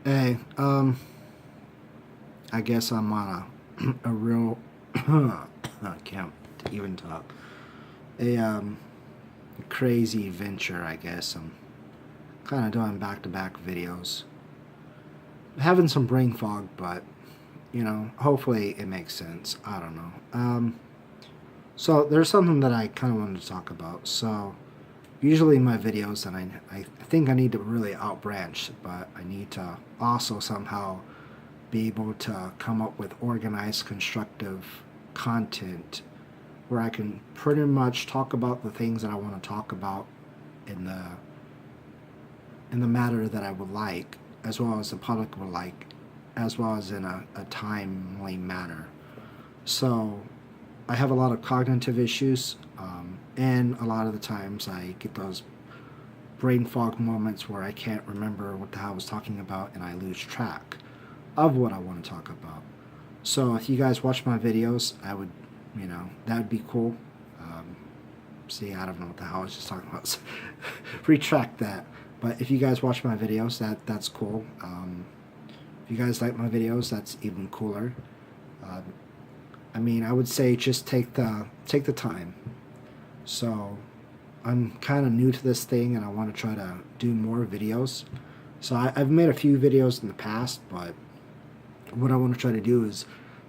Hey, I guess I'm on a real I can't even talk. A crazy venture, I guess. I'm kind of doing back-to-back videos. Having some brain fog, but hopefully it makes sense. I don't know. So there's something that I kind of wanted to talk about. So usually my videos, and I think I need to really outbranch, but I need to also somehow be able to come up with organized, constructive content where I can pretty much talk about the things that I want to talk about in the matter that I would like, as well as the public would like, as well as in a timely manner. So I have a lot of cognitive issues, and a lot of the times I get those brain fog moments where I can't remember what the hell I was talking about and I lose track of what I want to talk about. So if you guys watch my videos, I would, that would be cool. See, I don't know what the hell I was just talking about. So retract that. But if you guys watch my videos, that's cool. If you guys like my videos, that's even cooler. Uh, I mean, I would say just take the time. So I'm kind of new to this thing, and I want to try to do more videos. So I've made a few videos in the past, but what I want to try to do is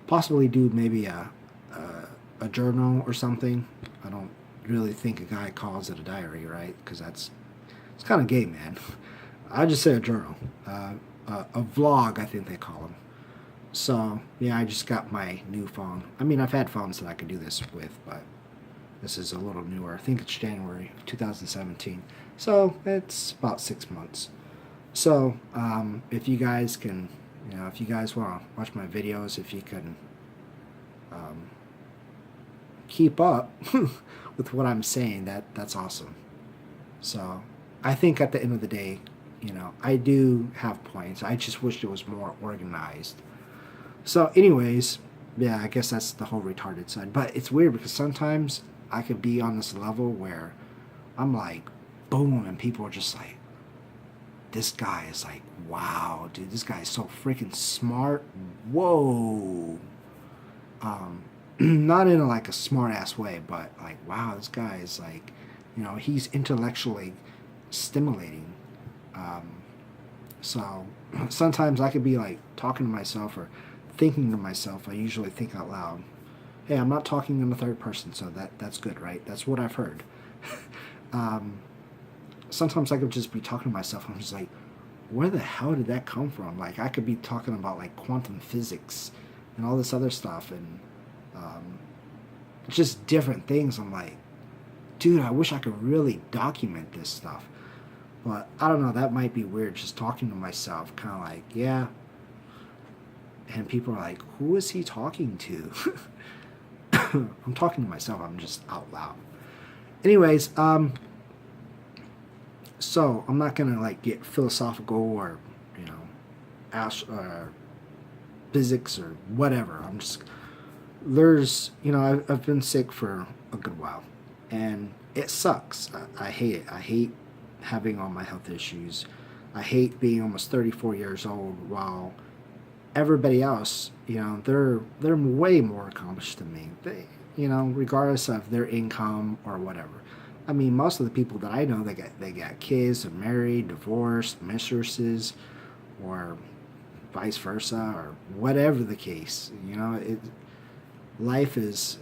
possibly do maybe a journal or something. I don't really think a guy calls it a diary, right? Because it's kind of gay, man. I just say a journal, a vlog, I think they call them. So yeah, I just got my new phone. I mean, I've had phones that I could do this with, but this is a little newer. I think it's January of 2017. So it's about 6 months. So if you guys can, if you guys want to watch my videos, if you can um, keep up with what I'm saying, that's awesome. So I think at the end of the day, I do have points. I just wish it was more organized. So anyways, yeah, I guess that's the whole retarded side. But it's weird because sometimes I could be on this level where I'm like, boom, and people are just like, this guy is like, wow, dude, this guy is so freaking smart. Whoa. Not in like a smart ass way, but like, wow, this guy is like, he's intellectually stimulating. Um, so sometimes I could be like talking to myself or thinking to myself. I usually think out loud. Hey, I'm not talking in the third person, so that's good, right? That's what I've heard. um, Sometimes I could just be talking to myself. I'm just like, where the hell did that come from? Like, I could be talking about like quantum physics and all this other stuff, and um, just different things. I'm like, dude, I wish I could really document this stuff. But I don't know, that might be weird just talking to myself, kind of like, yeah. And people are like, who is he talking to? I'm talking to myself, I'm just out loud. Anyways, so I'm not gonna like get philosophical or, you know, physics or whatever. I'm just, I've been sick for a good while, and it sucks. I hate it. I hate having all my health issues. I hate being almost 34 years old while everybody else, they're way more accomplished than me. Regardless of their income or whatever. I mean, most of the people that I know, they got kids, they're married, divorced, mistresses, or vice versa, or whatever the case. Life is,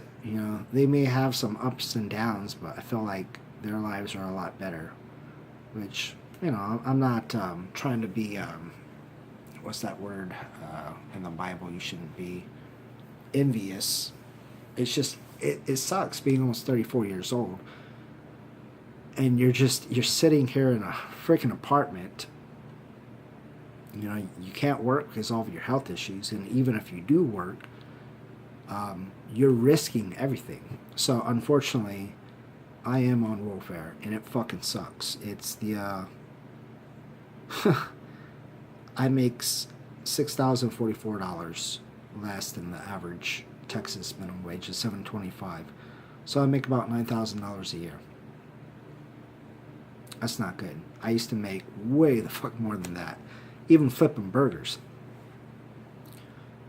they may have some ups and downs, but I feel like their lives are a lot better. Which, I'm not trying to be, what's that word in the Bible? You shouldn't be envious. It's just, it sucks being almost 34 years old. And you're sitting here in a freaking apartment. You can't work because of all of your health issues. And even if you do work, you're risking everything. So unfortunately, I am on welfare, and it fucking sucks. It's the I make $6,044 less than the average Texas minimum wage is $725. So I make about $9,000 a year. That's not good. I used to make way the fuck more than that, even flipping burgers.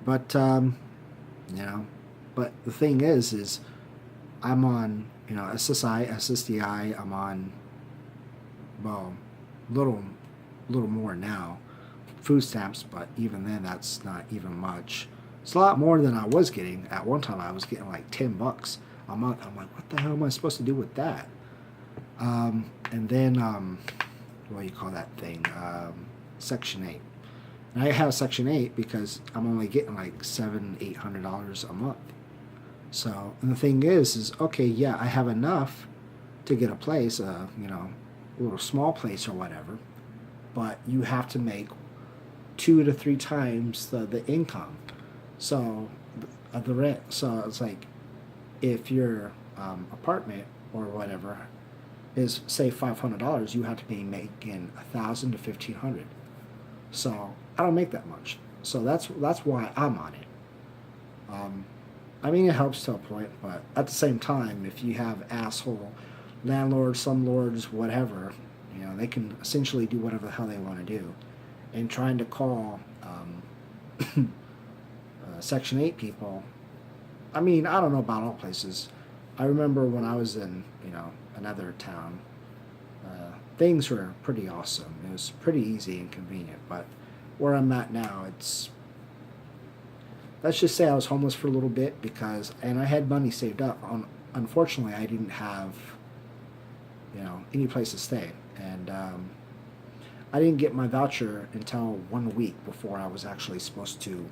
But you know, but the thing is I'm on, you know, SSI, SSDI. I'm on, well, little more now, food stamps, but even then, that's not even much. It's a lot more than I was getting. At one time, I was getting like $10 a month. I'm like, what the hell am I supposed to do with that? And then, what do you call that thing? Section 8. And I have Section 8 because I'm only getting like $700-800 a month. So, and the thing is okay, yeah, I have enough to get a place, you know, a little small place or whatever, but you have to make 2 to 3 times the income. So, the rent. So it's like, if your apartment or whatever is say $500, you have to be making $1,000 to $1,500. So I don't make that much. So that's why I'm on it. I mean, it helps to a point, but at the same time, if you have asshole landlords, slumlords, whatever, you know, they can essentially do whatever the hell they want to do. And trying to call Section 8 people, I mean, I don't know about all places. I remember when I was in, you know, another town, things were pretty awesome. It was pretty easy and convenient. But where I'm at now, it's, let's just say I was homeless for a little bit and I had money saved up. Unfortunately, I didn't have, you know, any place to stay. And I didn't get my voucher until 1 week before I was actually supposed to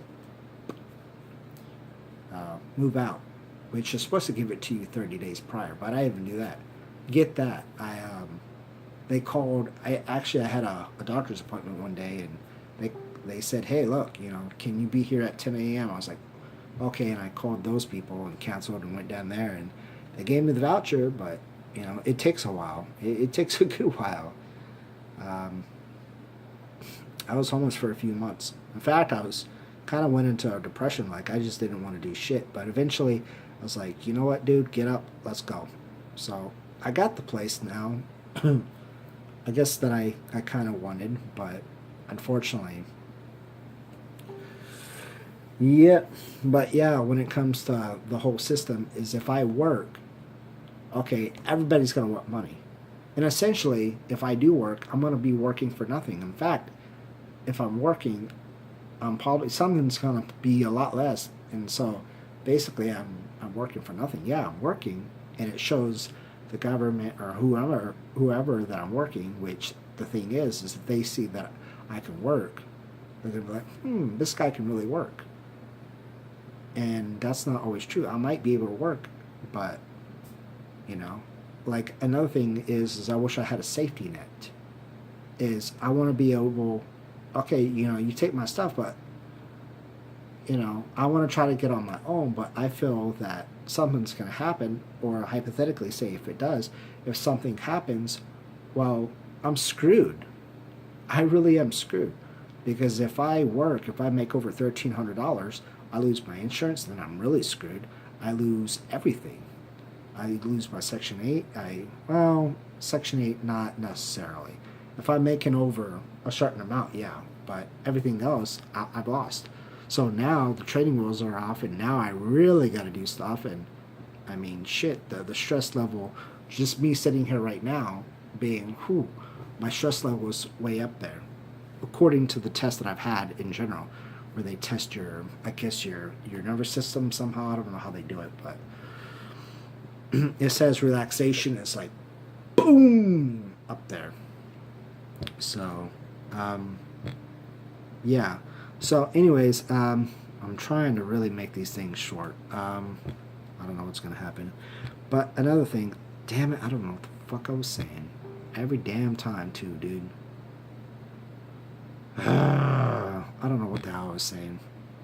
move out, which is supposed to give it to you 30 days prior, but I didn't even do that. Get that. They called, I had a doctor's appointment one day, and they said, hey, look, you know, can you be here at 10 a.m.? I was like, okay, and I called those people and canceled and went down there, and they gave me the voucher, but, you know, it takes a while. It takes a good while. I was homeless for a few months. In fact, I was kind of went into a depression, like I just didn't want to do shit, but eventually I was like, you know what, dude, get up, let's go. So I got the place now. I guess that I kind of wanted, but unfortunately, yeah. But yeah, when it comes to the whole system, is if I work, okay, everybody's gonna want money, and essentially, if I do work, I'm gonna be working for nothing. In fact, if I'm working, I'm probably, something's gonna be a lot less, and so basically, I'm working for nothing. Yeah, I'm working, and it shows the government or whoever that I'm working. Which the thing is if they see that I can work, they're gonna be like, this guy can really work. And that's not always true. I might be able to work, but you know, like another thing is I wish I had a safety net. Is I want to be able, okay, you know, you take my stuff, but you know, I want to try to get on my own, but I feel that something's going to happen, or hypothetically, say if it does, if something happens, well, I'm screwed. I really am screwed. Because if I work, if I make over $1,300, I lose my insurance, then I'm really screwed. I lose everything. I lose my Section 8. Section 8, not necessarily. If I'm making over a certain amount, yeah, but everything else, I've lost. So now the trading rules are off, and now I really got to do stuff. And I mean, shit, the stress level, just me sitting here right now, being, my stress level is way up there, according to the test that I've had in general, where they test your nervous system somehow. I don't know how they do it, but it says relaxation is like, boom, up there. So, yeah. So anyways, I'm trying to really make these things short. I don't know what's going to happen. But another thing, damn it, I don't know what the fuck I was saying. Every damn time too, dude. I don't know what the hell I was saying.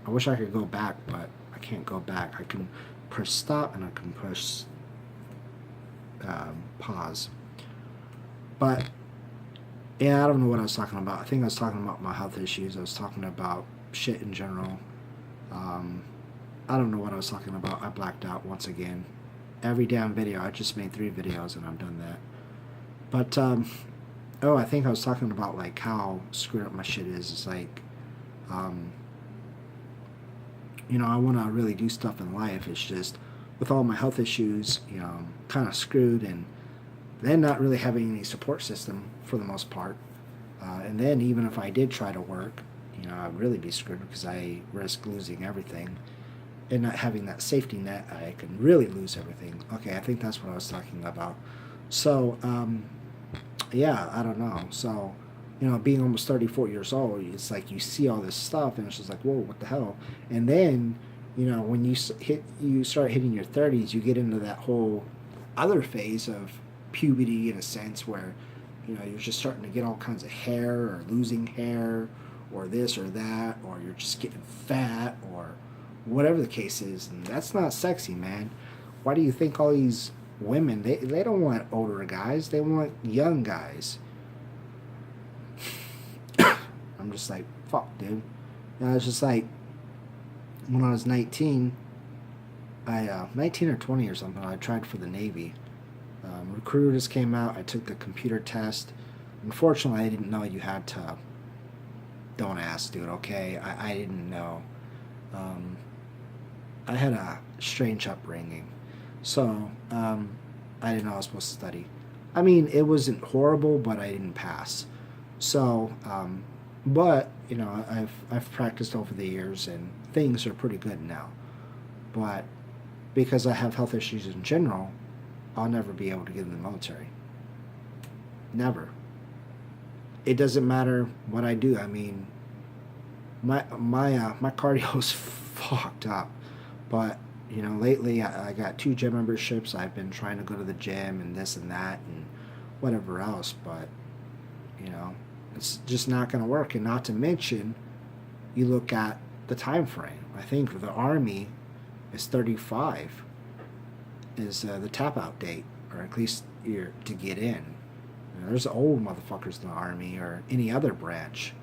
I wish I could go back, but I can't go back. I can push stop and I can push pause. But yeah, I don't know what I was talking about. I think I was talking about my health issues. I was talking about shit in general. I don't know what I was talking about. I blacked out once again. Every damn video. I just made 3 videos and I've done that. But Oh, I think I was talking about like how screwed up my shit is. It's like, um, I want to really do stuff in life. It's just with all my health issues, I'm kind of screwed, and then not really having any support system for the most part. And then even if I did try to work, I'd really be screwed because I risk losing everything. And not having that safety net, I can really lose everything. Okay, I think that's what I was talking about. So, yeah, I don't know. So, being almost 34 years old, it's like you see all this stuff, and it's just like, whoa, what the hell? And then, when you start hitting your 30s, you get into that whole other phase of puberty in a sense where, you're just starting to get all kinds of hair or losing hair or this or that, or you're just getting fat or whatever the case is. And that's not sexy, man. Why do you think all these women, they don't want older guys, they want young guys? I'm just like, fuck, dude. It's just like when I was 19, 19 or 20 or something, I tried for the Navy. Recruiters came out, I took the computer test. Unfortunately, I didn't know you had to. Don't ask, dude, okay? I didn't know. I had a strange upbringing. So, I didn't know I was supposed to study. I mean, it wasn't horrible, but I didn't pass. So, but, I've practiced over the years, and things are pretty good now. But because I have health issues in general, I'll never be able to get in the military. Never. It doesn't matter what I do. I mean, my cardio's fucked up. But lately I got 2 gym memberships. I've been trying to go to the gym and this and that and whatever else. But it's just not going to work. And not to mention, you look at the time frame. I think the Army is 35 is the tap out date, or at least to get in. There's old motherfuckers in the Army or any other branch,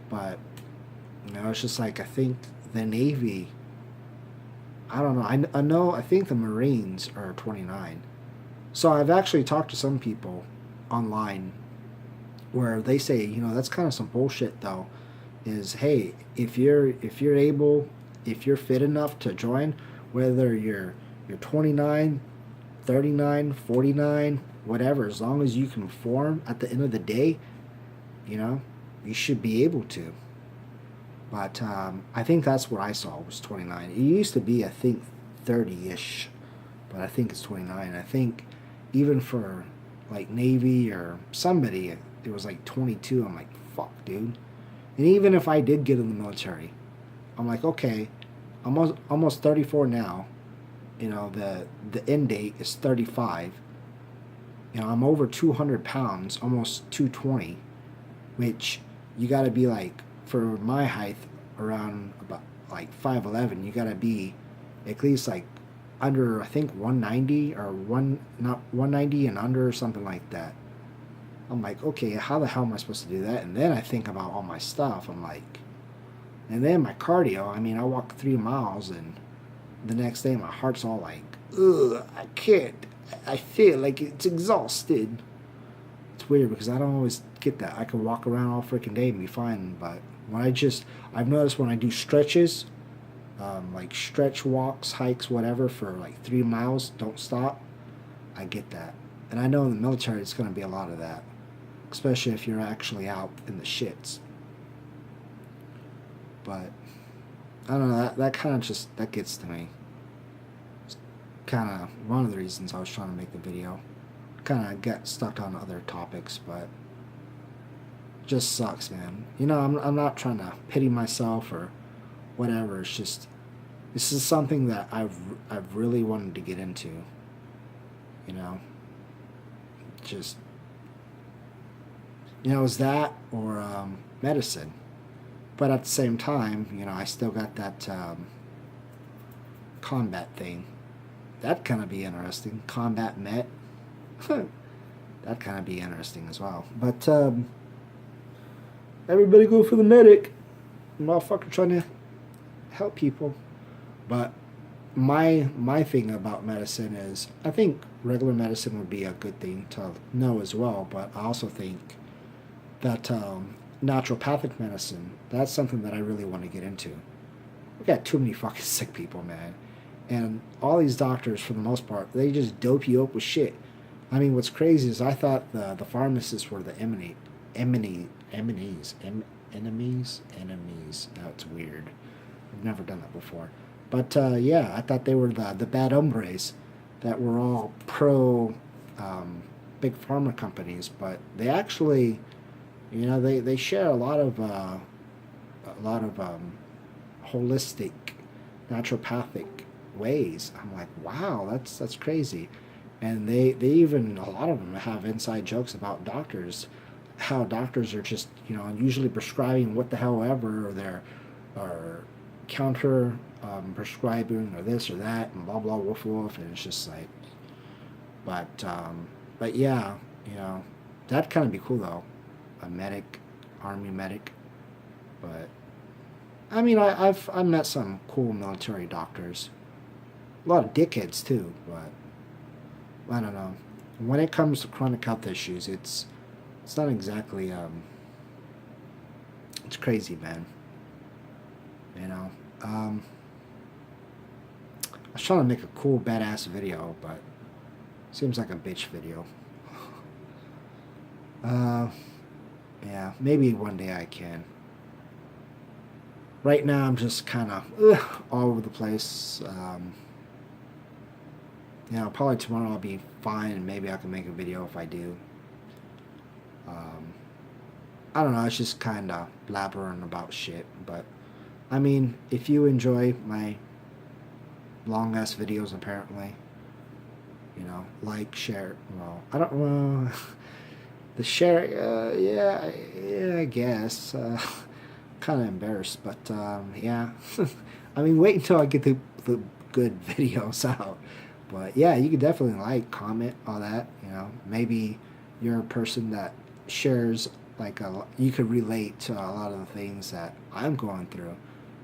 but it's just like, I think the Navy, I don't know. I think the Marines are 29. So I've actually talked to some people online where they say, that's kind of some bullshit though. Is, hey, if you're able, if you're fit enough to join, whether you're 29, 39, 49, whatever, as long as you can perform at the end of the day, you should be able to. But I think that's what I saw was 29. It used to be, I think, 30-ish, but I think it's 29. I think even for like Navy or somebody, it was like 22. I'm like, fuck, dude. And even if I did get in the military, I'm like, okay, I'm almost 34 now. The end date is 35. I'm over 200 pounds, almost 220, which you got to be like, for my height, around about like 5'11", you got to be at least like under, I think, 190 or not 190 and under or something like that. I'm like, okay, how the hell am I supposed to do that? And then I think about all my stuff. I'm like, and then my cardio, I mean, I walk 3 miles and the next day my heart's all like, ugh, I can't. I feel like it's exhausted. It's weird because I don't always get that. I can walk around all freaking day and be fine, but I've noticed when I do stretches, like stretch walks, hikes, whatever, for like 3 miles, don't stop, I get that. And I know in the military it's going to be a lot of that, especially if you're actually out in the shits. But I don't know, that kind of just, that gets to me. It's kind of one of the reasons I was trying to make the video. Kind of got stuck on other topics, but just sucks, man. I'm not trying to pity myself or whatever. It's just, this is something that I've really wanted to get into. Just, it's that or medicine. But at the same time, I still got that combat thing. That kind of be interesting. Combat met. That kind of be interesting as well. But everybody go for the medic. Motherfucker trying to help people. But my thing about medicine is, I think regular medicine would be a good thing to know as well. But I also think that naturopathic medicine, that's something that I really want to get into. We got too many fucking sick people, man. And all these doctors, for the most part, they just dope you up with shit. I mean, what's crazy is I thought the pharmacists were the enemies. That's weird. I've never done that before. But yeah, I thought they were the bad hombres that were all pro big pharma companies. But they actually, they share a lot of holistic, naturopathic ways. I'm like, wow, that's crazy. And they even, a lot of them have inside jokes about doctors, how doctors are just, usually prescribing what the hell ever, or they're or counter prescribing or this or that and blah blah woof woof, and it's just like, but yeah, that'd kind of be cool though, a medic, army medic. But I mean, I've met some cool military doctors, a lot of dickheads too, but I don't know. When it comes to chronic health issues, it's not exactly it's crazy, man. You know, I was trying to make a cool badass video, but it seems like a bitch video. Uh, yeah, maybe one day I can. Right now, I'm just kind of all over the place. Probably tomorrow I'll be fine, and maybe I can make a video if I do. Um, I don't know, it's just kind of blabbering about shit, but I mean, if you enjoy my long ass videos, apparently, like, share. Well, I don't know. The share, yeah, I guess. Kind of embarrassed, but yeah. I mean, wait until I get the good videos out. But yeah, you can definitely like, comment, all that. Maybe you're a person that shares, like, you could relate to a lot of the things that I'm going through,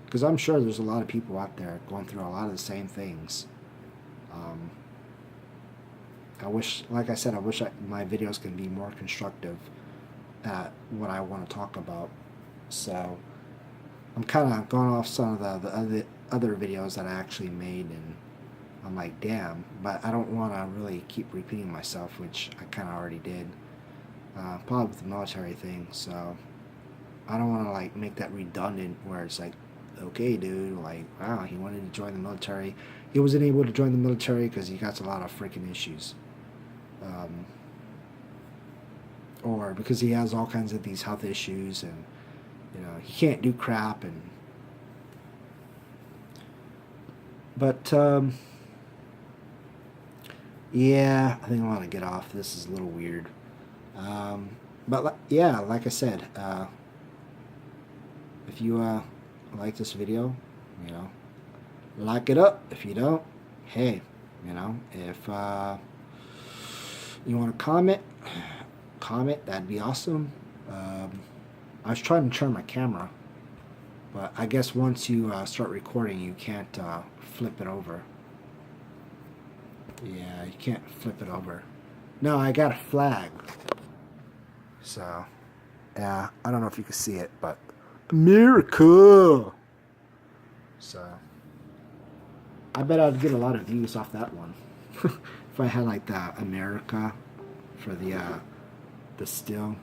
because I'm sure there's a lot of people out there going through a lot of the same things. I wish, like I said, my videos can be more constructive at what I want to talk about. So I'm kind of going off some of the other videos that I actually made, and I'm like, damn, but I don't want to really keep repeating myself, which I kind of already did. Probably with the military thing, so I don't want to, like, make that redundant where it's like, okay, dude, like, wow, he wanted to join the military. He wasn't able to join the military because he got a lot of freaking issues. Or because he has all kinds of these health issues, and he can't do crap. But yeah, I think I want to get off. This is a little weird. But yeah, like I said, if you like this video, like it up. If you don't, hey, if you want to comment, that'd be awesome. I was trying to turn my camera, but I guess once you start recording, you can't flip it over. Yeah, you can't flip it over. No, I got a flag. So, yeah, I don't know if you can see it, but America. So, I bet I'd get a lot of views off that one if I had, like, the America for the still.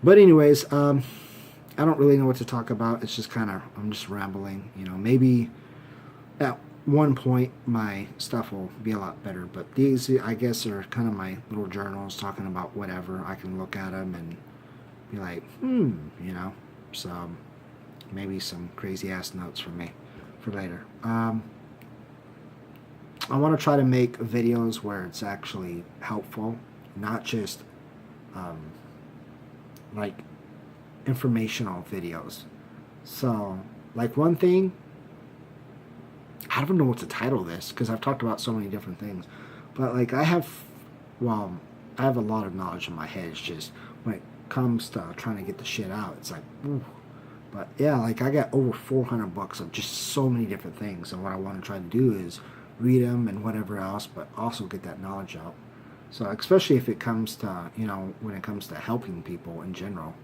But anyways, I don't really know what to talk about. It's just I'm just rambling. Maybe at one point my stuff will be a lot better. But these, I guess, are kind of my little journals talking about whatever. I can look at them and be like, So maybe some crazy ass notes for me for later. I want to try to make videos where it's actually helpful, not just like informational videos. So, like, one thing, I don't know what to title this because I've talked about so many different things, but like I have a lot of knowledge in my head. It's just when it comes to trying to get the shit out, it's like, ooh. But yeah, like, I got over 400 books of just so many different things, and what I want to try to do is read them and whatever else, but also get that knowledge out. So especially if it comes to, when it comes to helping people in general.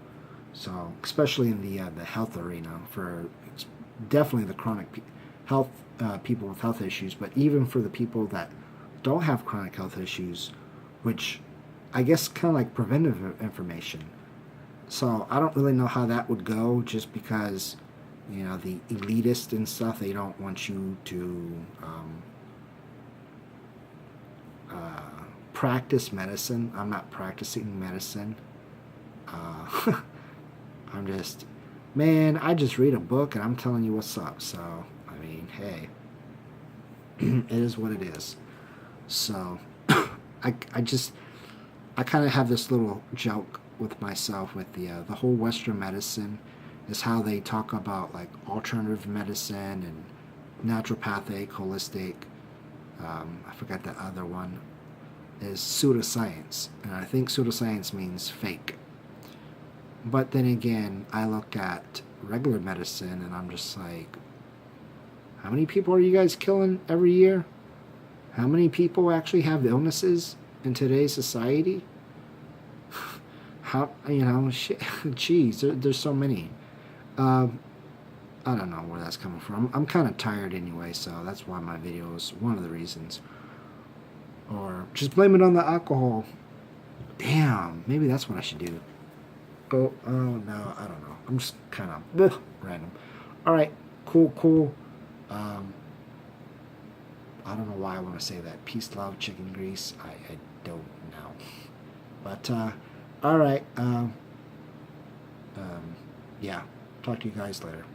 So especially in the health arena, for definitely the chronic health people with health issues, but even for the people that don't have chronic health issues, which I guess kind of like preventive information. So I don't really know how that would go, just because the elitist and stuff, they don't want you to uh, practice medicine. I'm not practicing medicine. I'm just, man, I just read a book and I'm telling you what's up. So, I mean, hey, it is what it is. So, I just, I kind of have this little joke with myself with the whole Western medicine, is how they talk about like alternative medicine and naturopathic, holistic. I forgot that other one is pseudoscience, and I think pseudoscience means fake. But then again, I look at regular medicine and I'm just like, how many people are you guys killing every year? How many people actually have illnesses in today's society? How, shit, geez, there's so many. Um, I don't know where that's coming from. I'm kind of tired anyway, so that's why my video is one of the reasons. Or just blame it on the alcohol. Damn, maybe that's what I should do. Go, oh no, I don't know. I'm just kind of random. All right, cool. Um, I don't know why I want to say that. Peace, love, chicken grease. I don't know. But, all right. Yeah. Talk to you guys later.